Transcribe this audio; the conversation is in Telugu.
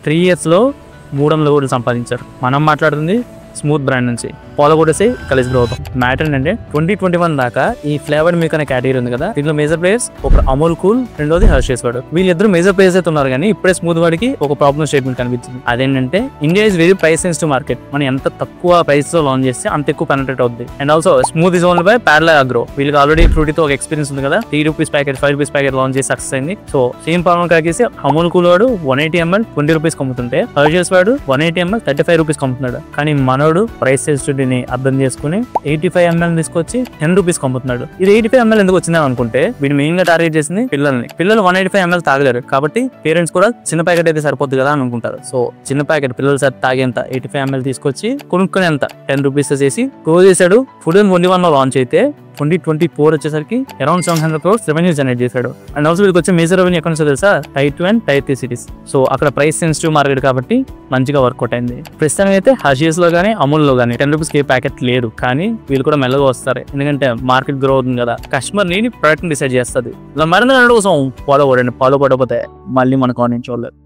3 years లో 300 కోట్లు సంపాదించారు. మనం మాట్లాడుతుంది స్మూత్ బ్రాండ్ నుంచి. పాలో కొట్టేసి కలిసి గ్రో అవుతాం. మ్యాటర్ ఏంటంటే 2021 దాకా ఈ ఫ్లేవర్డ్ మిల్క్ అనే కేటగిరీ ఉంది కదా, దీంట్లో మేజర్ ప్లేయర్స్ ఒకటి అమూల్ కూల్, రెండోది హర్షేస్ వాడు. వీళ్ళిద్దరు మేజర్ ప్లేయర్స్ అయితే ఉన్నారు. కానీ ఇప్పుడే స్మూత్ వాడికి ఒక ప్రాబ్లమ్ స్టేట్మెంట్ కనిపించింది. అదేంటంటే India is very price sensitive market. మనం ఎంత తక్కువ ప్రైస్ తో లాంచ్ చేస్తే అంత ఎక్కువ పెనట్రేట్ అవుతుంది. And also Smooth is only by Parle Agro. వీళ్ళకి ఆల్రెడీ ఫ్రూటీతో ఒక ఎక్స్పీరియన్స్ ఉంది కదా, 3 rupees packet 5 rupees packet launch చేసి సక్సెస్ అయింది. సో సేమ్ ప్రాబ్లం కాకేసి అమూల్ కూల్ వాడు 180 ml 20 రూపీస్ అమ్ముతుంటే, హర్షేస్ వాడు 180 ml 35 రూపీస్ అమ్ముతున్నాడు. కానీ మనోడు ప్రైస్ సెన్సిటివిటీని అర్థం చేసుకుని 85 ml తీసుకొచ్చి 10 రూపీస్ అమ్ముతున్నాడు. ఇది 85 ml ఎందుకు వచ్చిందని అనుకుంటే, వీడు మెయిన్ గా టార్గెట్ చేసింది పిల్లల్ని. పిల్లలు 185 ml తాగలేరు కాబట్టి పేరెంట్స్ కూడా చిన్న ప్యాకెట్ అయితే సరిపోద్ది కదా అని అనుకుంటారు. సో చిన్న ప్యాకెట్ పిల్లలు సార్ తాగేంత 85 ml తీసుకొచ్చి కొనుక్కునేంత 10 రూపీస్ చేసి గ్రో చేశాడు. ఫుడ్ అండ్ 21 లో లాంచ్ అయితే 2024 వచ్చేసరికి అరౌండ్ 700 crores రెవెన్యూ జనరేట్ చేశాడు. అండ్ ఆల్సో వీళ్ళకి వచ్చే మేజర్ రెవెన్యూ ఎక్కడ నుంచి తెలుసా, Tier 2 and Tier 3 cities. So అక్కడ ప్రైస్ సెన్సిటివ్ మార్కెట్ కాబట్టి మంచిగా వర్కౌట్ అయింది. ప్రస్తుతానికి అయితే హర్షీస్ లో కానీ అమూల్ లో కానీ 10 రూపీస్ ప్యాకెట్ లేరు. కానీ వీళ్ళు కూడా మెల్లగా వస్తారు, ఎందుకంటే మార్కెట్ గ్రో అవుతుంది కదా. కస్టమర్ ని ప్రొడక్ట్ డిసైడ్ చేస్తుంది. ఇలా మరింత కోసం ఫాలో కొడండి. ఫాలో కొట్టకపోతే మళ్ళీ మన కామెంట్ చూడలేదు.